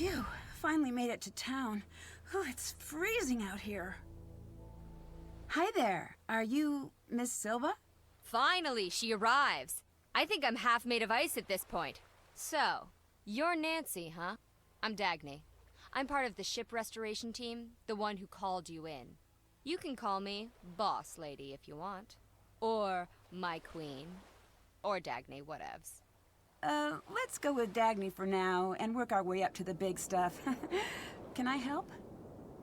Phew, finally made it to town. Whew, it's freezing out here. Hi there, are you Miss Silva? Finally, she arrives. I think I'm half made of ice at this point. So, you're Nancy, huh? I'm Dagny. I'm part of the ship restoration team, the one who called you in. You can call me Boss Lady if you want. Or my queen. Or Dagny, whatevs. Let's go with Dagny for now and work our way up to the big stuff. Can I help?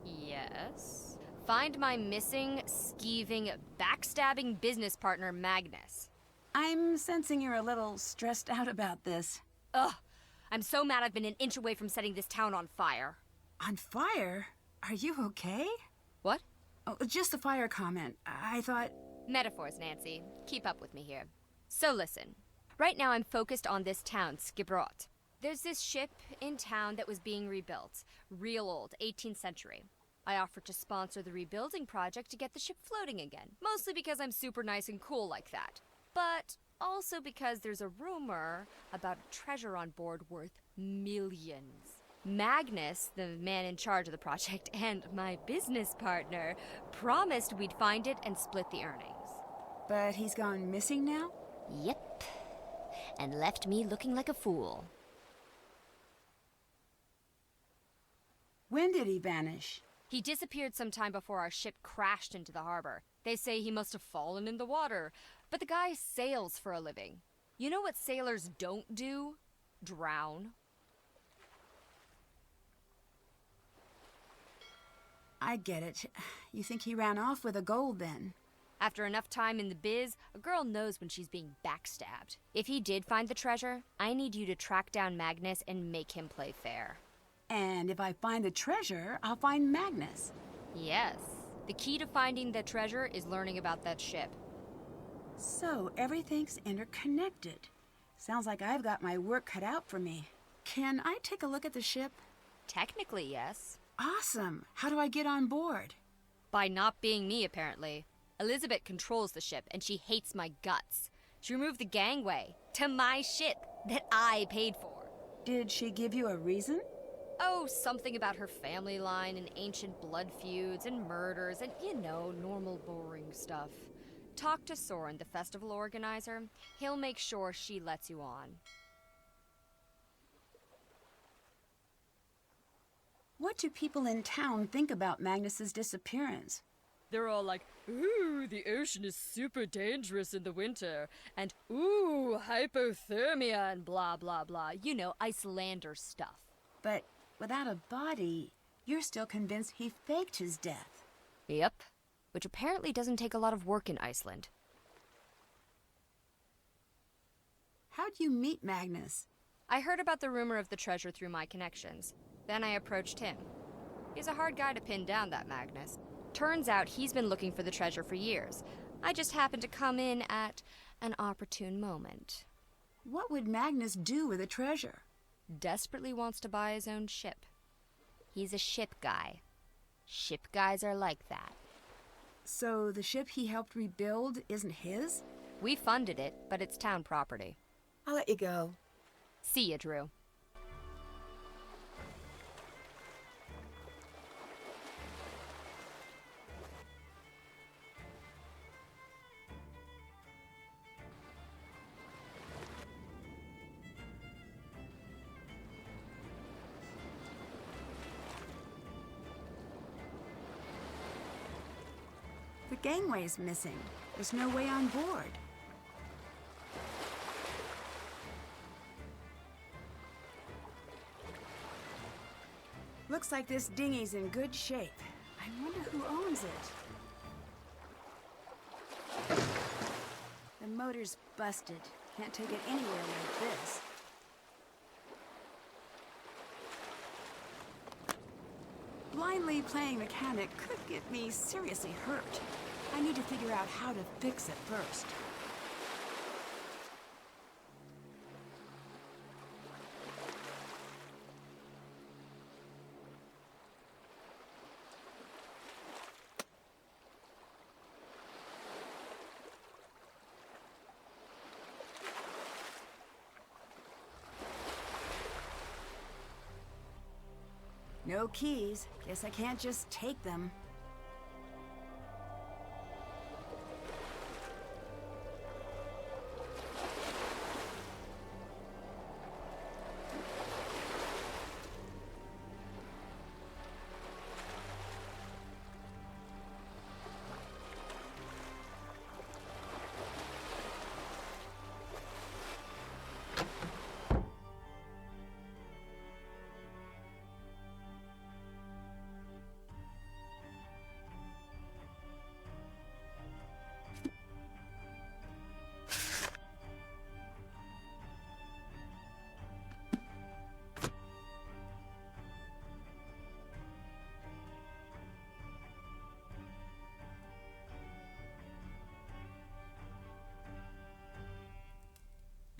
Yes. Find my missing, skeeving, backstabbing business partner, Magnus. I'm sensing you're a little stressed out about this. Ugh! I'm so mad I've been an inch away from setting this town on fire. On fire? Are you okay? What? Oh, just a fire comment. I thought... Metaphors, Nancy. Keep up with me here. So listen. Right now I'm focused on this town, Skibrot. There's this ship in town that was being rebuilt. Real old, 18th century. I offered to sponsor the rebuilding project to get the ship floating again. Mostly because I'm super nice and cool like that. But also because there's a rumor about a treasure on board worth millions. Magnus, the man in charge of the project, and my business partner promised we'd find it and split the earnings. But he's gone missing now? Yep. And left me looking like a fool. When did he vanish? He disappeared sometime before our ship crashed into the harbor. They say he must have fallen in the water, but the guy sails for a living. You know what sailors don't do? Drown. I get it. You think he ran off with the gold then? After enough time in the biz, a girl knows when she's being backstabbed. If he did find the treasure, I need you to track down Magnus and make him play fair. And if I find the treasure, I'll find Magnus. Yes. The key to finding the treasure is learning about that ship. So everything's interconnected. Sounds like I've got my work cut out for me. Can I take a look at the ship? Technically, yes. Awesome. How do I get on board? By not being me, apparently. Elizabeth controls the ship, and she hates my guts. She removed the gangway to my ship that I paid for. Did she give you a reason? Oh, something about her family line and ancient blood feuds and murders and, normal boring stuff. Talk to Soren, the festival organizer. He'll make sure she lets you on. What do people in town think about Magnus's disappearance? They're all like, ooh, the ocean is super dangerous in the winter, and ooh, hypothermia and blah, blah, blah. You know, Icelander stuff. But without a body, you're still convinced he faked his death. Yep, which apparently doesn't take a lot of work in Iceland. How'd you meet Magnus? I heard about the rumor of the treasure through my connections. Then I approached him. He's a hard guy to pin down, that Magnus. Turns out he's been looking for the treasure for years. I just happened to come in at an opportune moment. What would Magnus do with the treasure? Desperately wants to buy his own ship. He's a ship guy. Ship guys are like that. So the ship he helped rebuild isn't his? We funded it, but it's town property. I'll let you go. See ya, Drew. The gangway's missing. There's no way on board. Looks like this dinghy's in good shape. I wonder who owns it. The motor's busted. Can't take it anywhere like this. Blindly playing mechanic could get me seriously hurt. I need to figure out how to fix it first. No keys. Guess I can't just take them.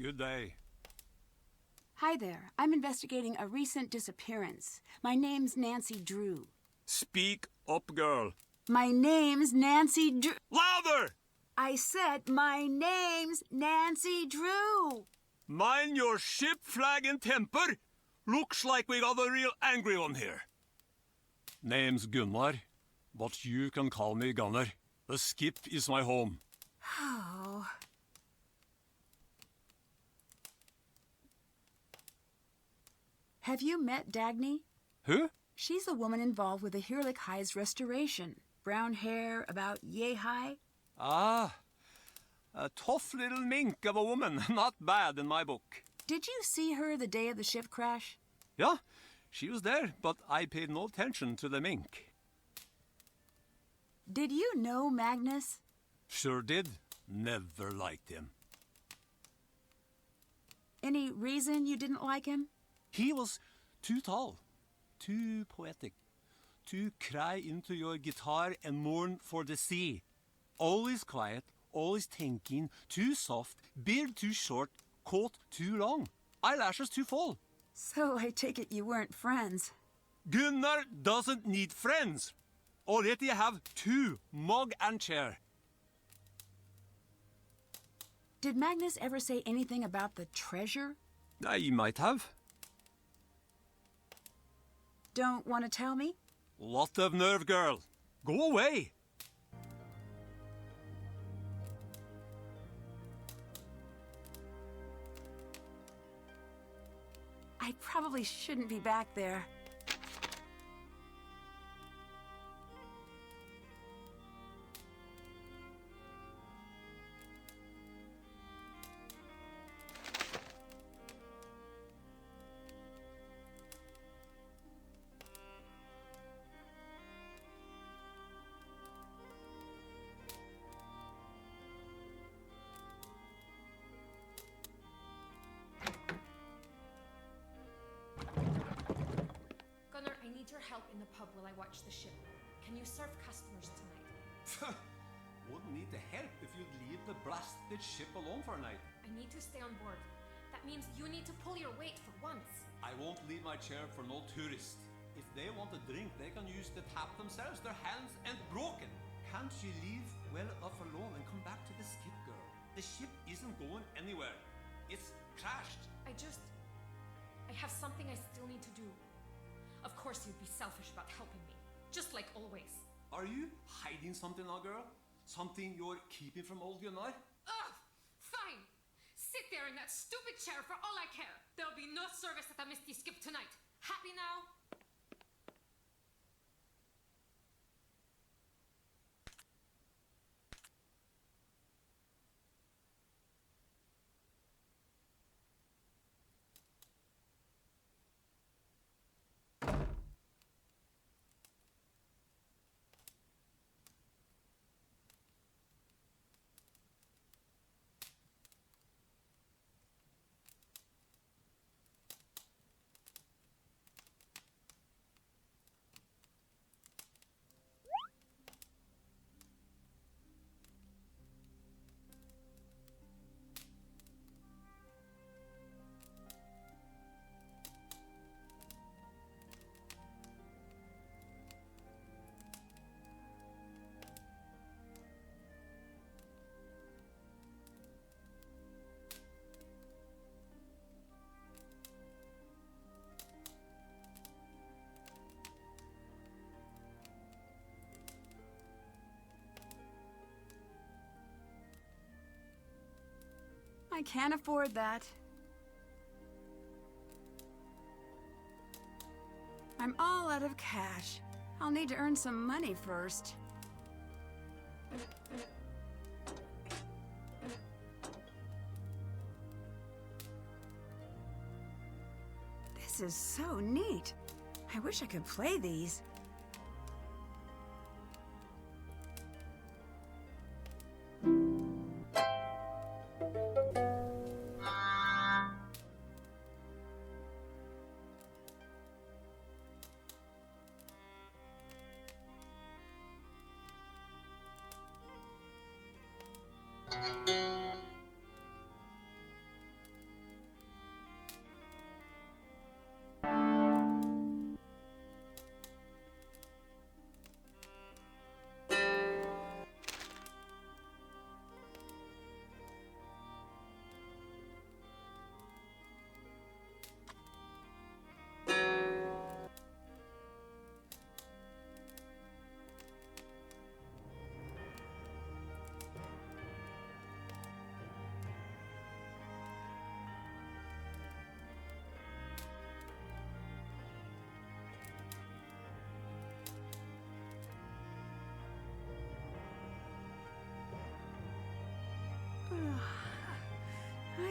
Good day. Hi there. I'm investigating a recent disappearance. My name's Nancy Drew. Speak up, girl. My name's Nancy Drew. Louder! I said my name's Nancy Drew. Mind your ship, flag, and temper. Looks like we got a real angry one here. Name's Gunnar, but you can call me Gunnar. The skip is my home. Oh. Have you met Dagny? Who? She's the woman involved with the Hirlik High's restoration. Brown hair, about yay high. Ah, a tough little mink of a woman. Not bad in my book. Did you see her the day of the ship crash? Yeah, she was there, but I paid no attention to the mink. Did you know Magnus? Sure did. Never liked him. Any reason you didn't like him? He was too tall, too poetic, to cry into your guitar and mourn for the sea. Always quiet, always thinking, too soft, beard too short, coat too long, eyelashes too full. So I take it you weren't friends. Gunnar doesn't need friends. Already have two, mug and chair. Did Magnus ever say anything about the treasure? I might have. Don't want to tell me? Lot of nerve, girl. Go away. I probably shouldn't be back there. Gunnar, I need your help in the pub while I watch the ship. Can you serve customers tonight? Wouldn't need the help if you'd leave the blasted ship alone for a night. I need to stay on board. That means you need to pull your weight for once. I won't leave my chair for no tourist. If they want a drink, they can use the tap themselves. Their hands ain't broken. Can't you leave well enough alone and come back to the skip, girl? The ship isn't going anywhere. It's crashed. I have something I still need to do. Of course you'd be selfish about helping me. Just like always. Are you hiding something now, girl? Something you're keeping from old Gunnar? Ugh! Fine! Sit there in that stupid chair for all I care. There'll be no service at the Misty Skip tonight. Happy now? I can't afford that. I'm all out of cash. I'll need to earn some money first. This is so neat. I wish I could play these.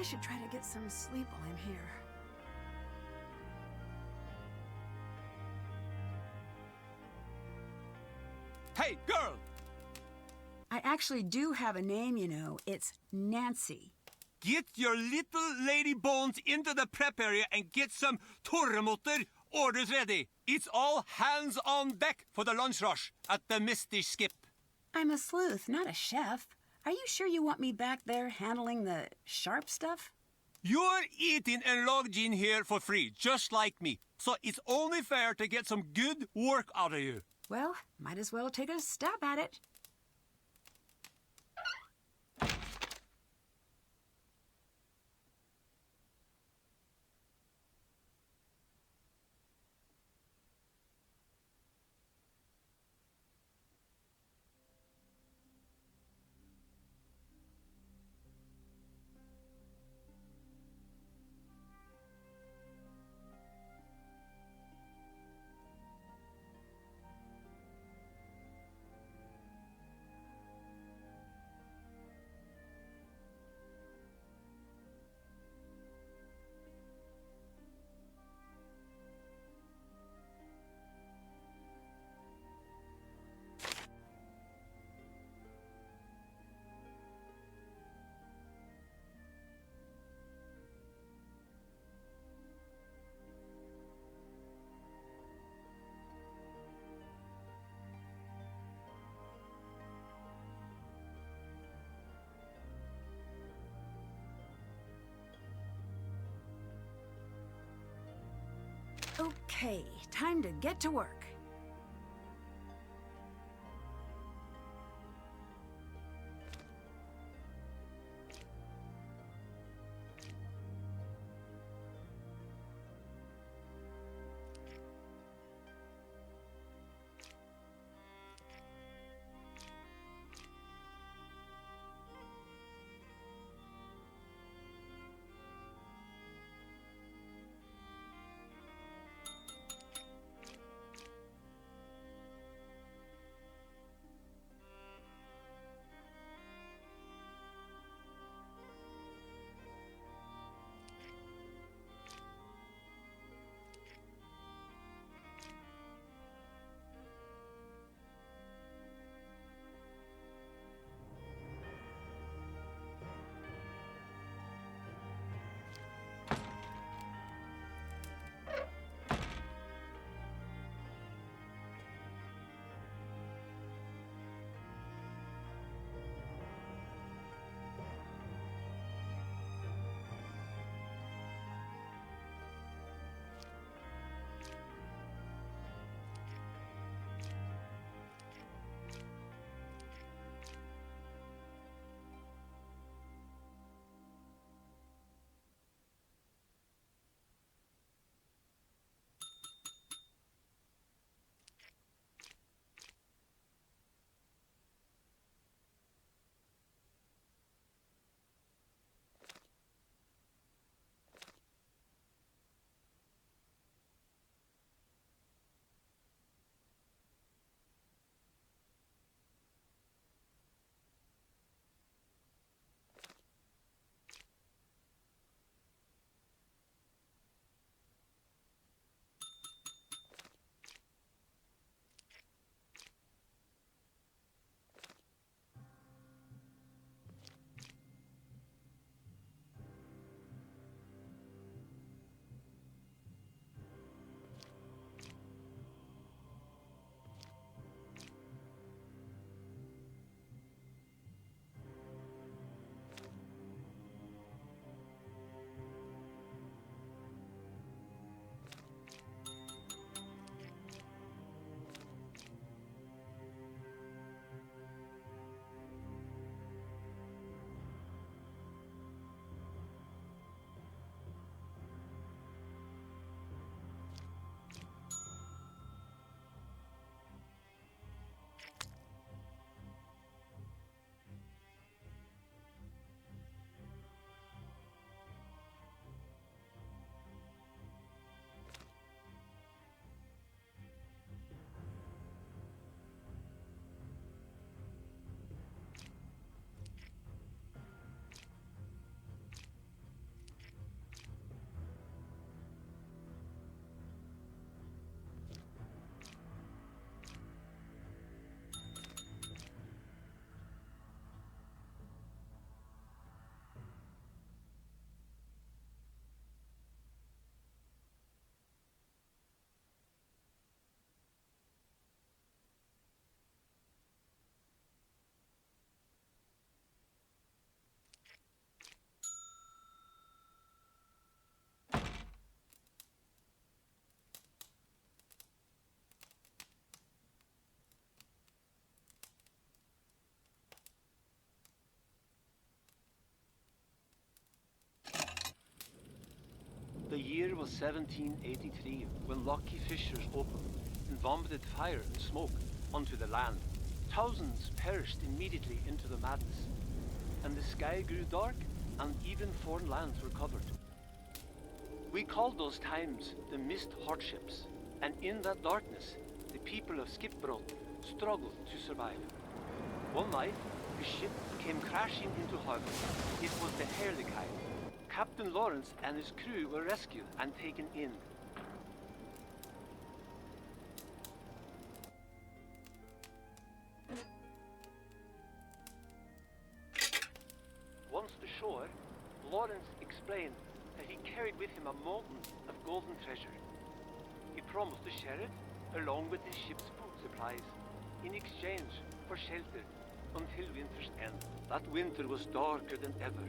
I should try to get some sleep while I'm here. Hey, girl! I actually do have a name, you know. It's Nancy. Get your little lady bones into the prep area and get some torremotter orders ready. It's all hands on deck for the lunch rush at the Misty Skip. I'm a sleuth, not a chef. Are you sure you want me back there handling the sharp stuff? You're eating and lodging here for free, just like me. So it's only fair to get some good work out of you. Well, might as well take a stab at it. Okay, time to get to work. was 1783 when Lucky Fissures opened and vomited fire and smoke onto the land. Thousands perished immediately into the madness, and the sky grew dark and even foreign lands were covered. We called those times the mist hardships, and in that darkness, the people of Skipbrot struggled to survive. One night, a ship came crashing into harbor. It was the Herlikay. Captain Lawrence and his crew were rescued and taken in. Once ashore, Lawrence explained that he carried with him a mountain of golden treasure. He promised to share it along with his ship's food supplies in exchange for shelter until winter's end. That winter was darker than ever.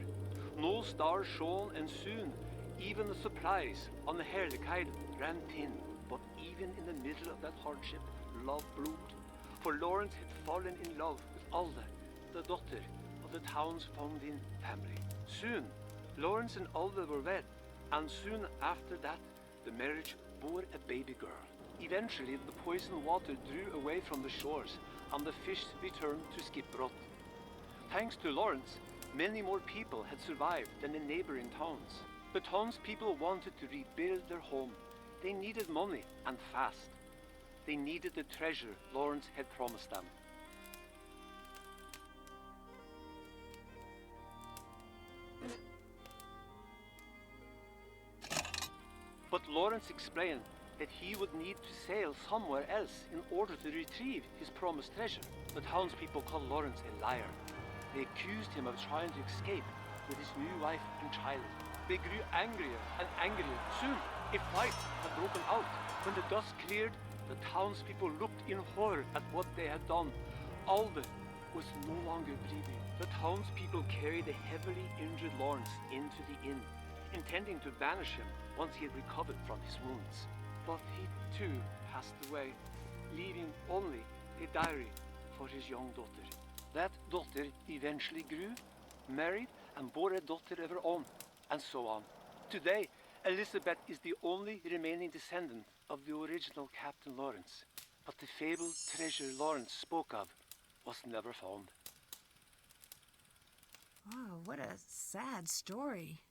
No stars shone, and soon even the supplies on the Herlikay ran thin. But even in the middle of that hardship, love bloomed. For Lawrence had fallen in love with Alda, the daughter of the town's founding family. Soon, Lawrence and Alda were wed, and soon after that, the marriage bore a baby girl. Eventually, the poisoned water drew away from the shores, and the fish returned to Skipbrot. Thanks to Lawrence, many more people had survived than the neighboring towns. The townspeople wanted to rebuild their home. They needed money, and fast. They needed the treasure Lawrence had promised them. But Lawrence explained that he would need to sail somewhere else in order to retrieve his promised treasure. The townspeople called Lawrence a liar. They accused him of trying to escape with his new wife and child. They grew angrier and angrier. Soon, a fight had broken out. When the dust cleared, the townspeople looked in horror at what they had done. Alda was no longer breathing. The townspeople carried the heavily injured Lawrence into the inn, intending to banish him once he had recovered from his wounds. But he too passed away, leaving only a diary for his young daughter. That daughter eventually grew, married, and bore a daughter of her own, and so on. Today, Elizabeth is the only remaining descendant of the original Captain Lawrence. But the fabled treasure Lawrence spoke of was never found. Oh, what a sad story.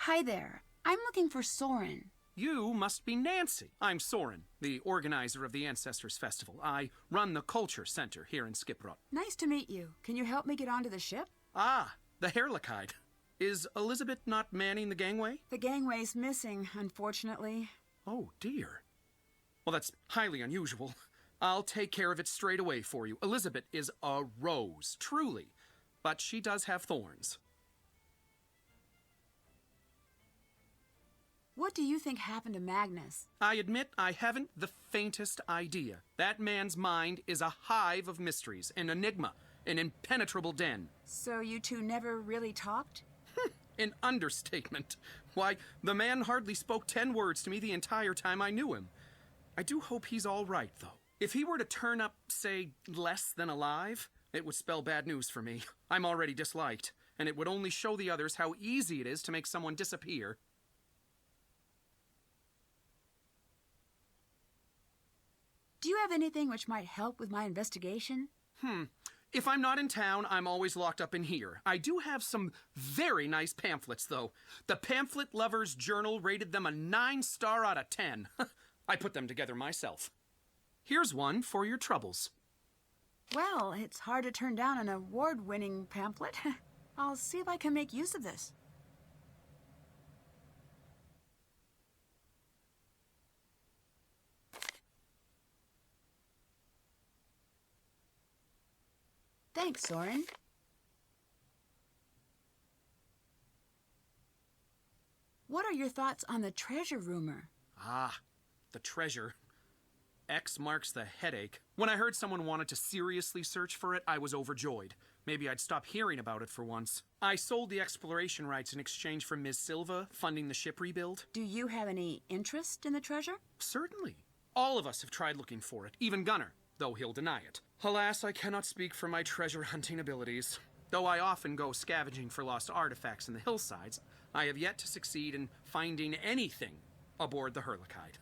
Hi there. I'm looking for Soren. You must be Nancy. I'm Soren, the organizer of the Ancestors Festival. I run the Culture Center here in Skipbrot. Nice to meet you. Can you help me get onto the ship? Ah, the Herlikay. Is Elizabeth not manning the gangway? The gangway's missing, unfortunately. Oh, dear. Well, that's highly unusual. I'll take care of it straight away for you. Elizabeth is a rose, truly. But she does have thorns. What do you think happened to Magnus? I admit I haven't the faintest idea. That man's mind is a hive of mysteries, an enigma, an impenetrable den. So you two never really talked? An understatement. Why, the man hardly spoke 10 words to me the entire time I knew him. I do hope he's all right, though. If he were to turn up, say, less than alive, it would spell bad news for me. I'm already disliked, and it would only show the others how easy it is to make someone disappear. Do you have anything which might help with my investigation? If I'm not in town, I'm always locked up in here. I do have some very nice pamphlets, though. The Pamphlet Lovers Journal rated them a 9-star out of 10. I put them together myself. Here's one for your troubles. Well, it's hard to turn down an award-winning pamphlet. I'll see if I can make use of this. Thanks, Soren. what are your thoughts on the treasure rumor? Ah, the treasure. X marks the headache. When I heard someone wanted to seriously search for it, I was overjoyed. Maybe I'd stop hearing about it for once. I sold the exploration rights in exchange for Ms. Silva funding the ship rebuild. Do you have any interest in the treasure? Certainly. All of us have tried looking for it, even Gunnar, though he'll deny it. Alas, I cannot speak for my treasure hunting abilities. Though I often go scavenging for lost artifacts in the hillsides, I have yet to succeed in finding anything aboard the Herlikide.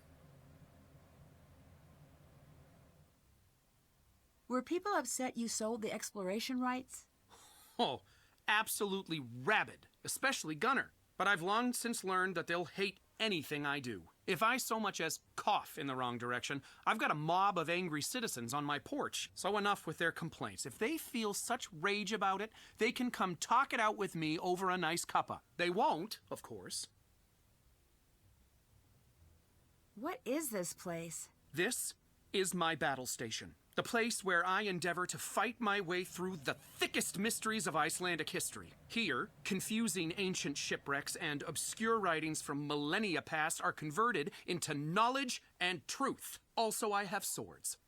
Were people upset you sold the exploration rights? Oh, absolutely rabid, especially Gunnar. But I've long since learned that they'll hate anything I do. If I so much as cough in the wrong direction, I've got a mob of angry citizens on my porch. So enough with their complaints. If they feel such rage about it, they can come talk it out with me over a nice cuppa. They won't, of course. What is this place? This is my battle station. The place where I endeavor to fight my way through the thickest mysteries of Icelandic history. Here, confusing ancient shipwrecks and obscure writings from millennia past are converted into knowledge and truth. Also, I have swords.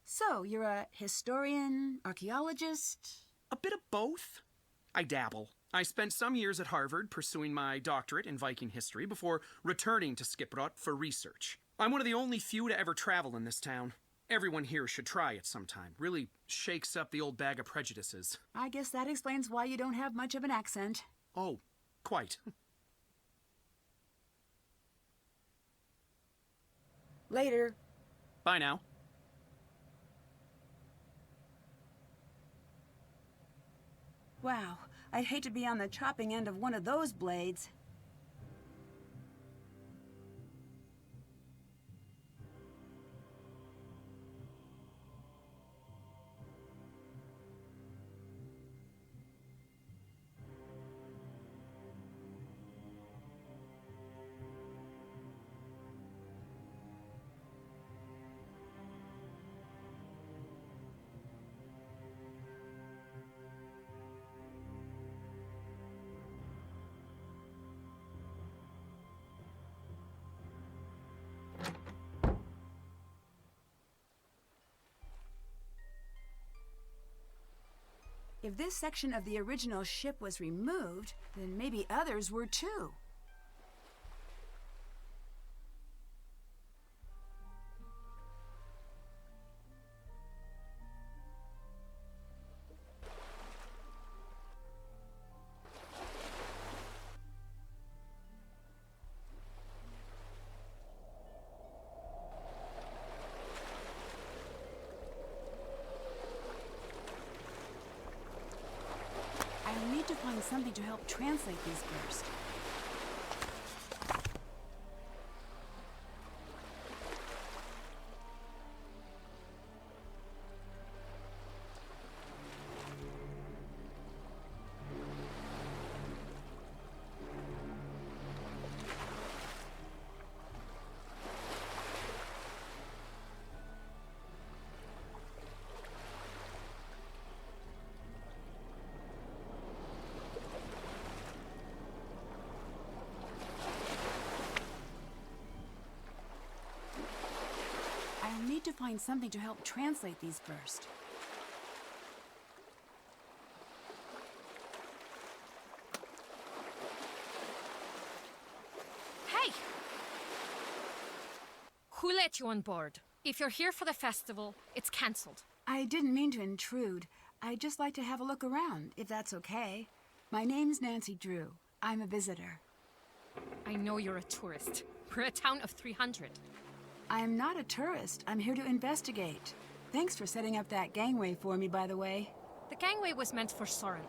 So, you're a historian, archaeologist? A bit of both. I dabble. I spent some years at Harvard pursuing my doctorate in Viking history before returning to Skiprot for research. I'm one of the only few to ever travel in this town. Everyone here should try it sometime. Really shakes up the old bag of prejudices. I guess that explains why you don't have much of an accent. Oh, quite. Later. Bye now. Wow, I'd hate to be on the chopping end of one of those blades. If this section of the original ship was removed, then maybe others were too. I need to find something to help translate these first. I need to find something to help translate these first. Hey! Who let you on board? If you're here for the festival, it's cancelled. I didn't mean to intrude. I'd just like to have a look around, if that's okay. My name's Nancy Drew. I'm a visitor. I know you're a tourist. We're a town of 300. I'm not a tourist. I'm here to investigate. Thanks for setting up that gangway for me, by the way. The gangway was meant for Soren.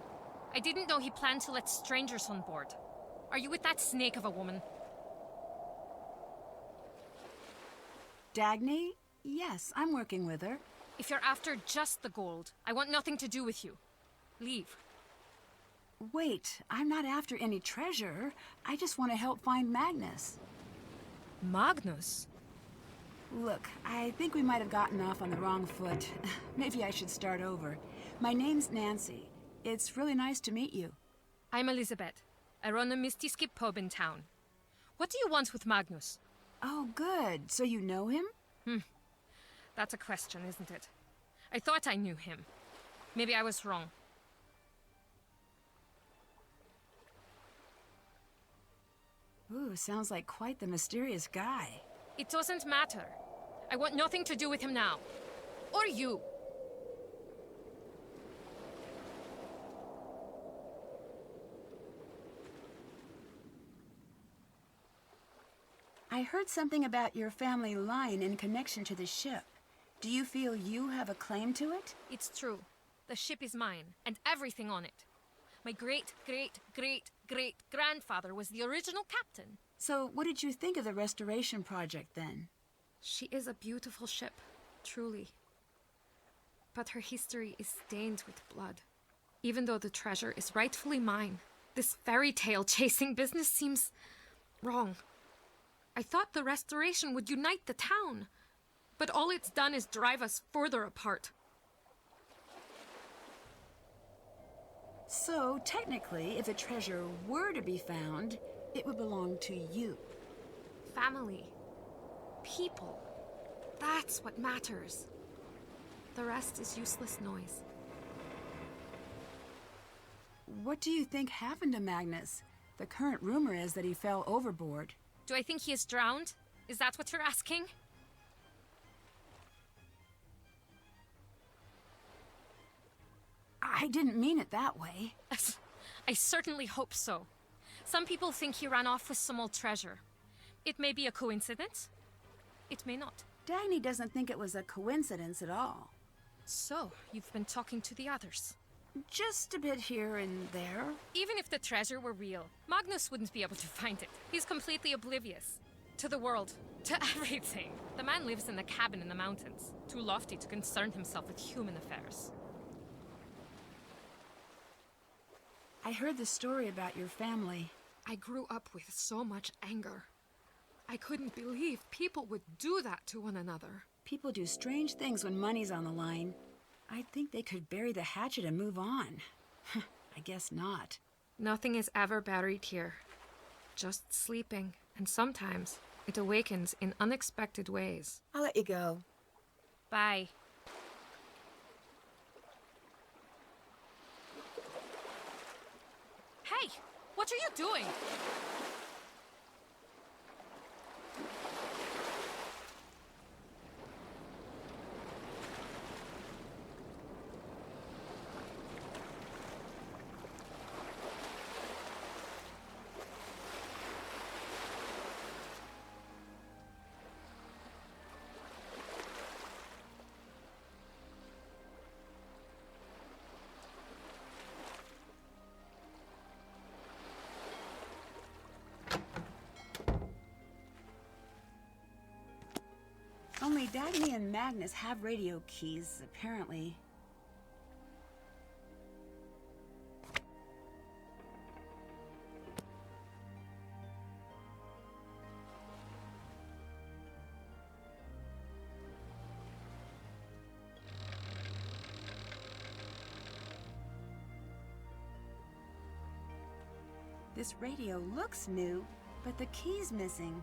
I didn't know he planned to let strangers on board. Are you with that snake of a woman? Dagny? Yes, I'm working with her. If you're after just the gold, I want nothing to do with you. Leave. Wait, I'm not after any treasure. I just want to help find Magnus. Magnus? Look, I think we might have gotten off on the wrong foot. Maybe I should start over. My name's Nancy. It's really nice to meet you. I'm Elizabeth. I run a Misty Skip pub in town. What do you want with Magnus? Oh, good. So you know him? That's a question, isn't it? I thought I knew him. Maybe I was wrong. Ooh, sounds like quite the mysterious guy. It doesn't matter. I want nothing to do with him now. Or you. I heard something about your family line in connection to the ship. Do you feel you have a claim to it? It's true. The ship is mine, and everything on it. My great-great-great-great-grandfather was the original captain. So what did you think of the restoration project then? She is a beautiful ship, truly. But her history is stained with blood. Even though the treasure is rightfully mine, this fairy tale chasing business seems wrong. I thought the restoration would unite the town, but all it's done is drive us further apart. So, technically, if the treasure were to be found, it would belong to you. Family. People. That's what matters. The rest is useless noise. What do you think happened to Magnus? The current rumor is that he fell overboard. Do I think he is drowned? Is that what you're asking? I didn't mean it that way. I certainly hope so. Some people think he ran off with some old treasure. It may be a coincidence. It may not. Dagny doesn't think it was a coincidence at all. So, you've been talking to the others. Just a bit here and there. Even if the treasure were real, Magnus wouldn't be able to find it. He's completely oblivious. To the world. To everything. The man lives in a cabin in the mountains. Too lofty to concern himself with human affairs. I heard the story about your family. I grew up with so much anger. I couldn't believe people would do that to one another. People do strange things when money's on the line. I think they could bury the hatchet and move on. I guess not. Nothing is ever buried here. Just sleeping. And sometimes it awakens in unexpected ways. I'll let you go. Bye. Hey! What are you doing? Only Dagny and Magnus have radio keys, apparently. This radio looks new, but the key's missing.